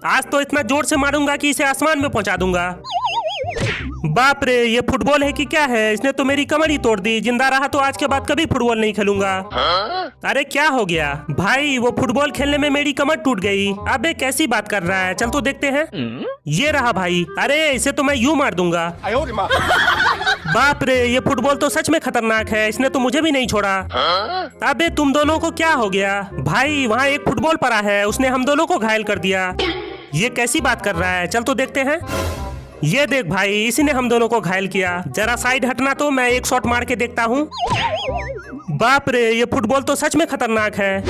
आज तो इतना जोर से मारूंगा कि इसे आसमान में पहुंचा दूंगा। बाप रे, ये फुटबॉल है कि क्या है? इसने तो मेरी कमर ही तोड़ दी। जिंदा रहा तो आज के बाद कभी फुटबॉल नहीं खेलूंगा। अरे क्या हो गया भाई? वो फुटबॉल खेलने में मेरी कमर टूट गई। अबे कैसी बात कर रहा है? चल तो देखते हैं। ये रहा भाई। अरे इसे तो मैं यूं मार दूंगा। बाप रे, ये फुटबॉल तो सच में खतरनाक है। इसने तो मुझे भी नहीं छोड़ा। अबे तुम दोनों को क्या हो गया भाई? वहाँ एक फुटबॉल पड़ा है, उसने हम दोनों को घायल कर दिया। ये कैसी बात कर रहा है? चल तो देखते हैं। ये देख भाई, इसी ने हम दोनों को घायल किया। जरा साइड हटना तो मैं एक शॉट मार के देखता हूँ। बाप रे, ये फुटबॉल तो सच में खतरनाक है।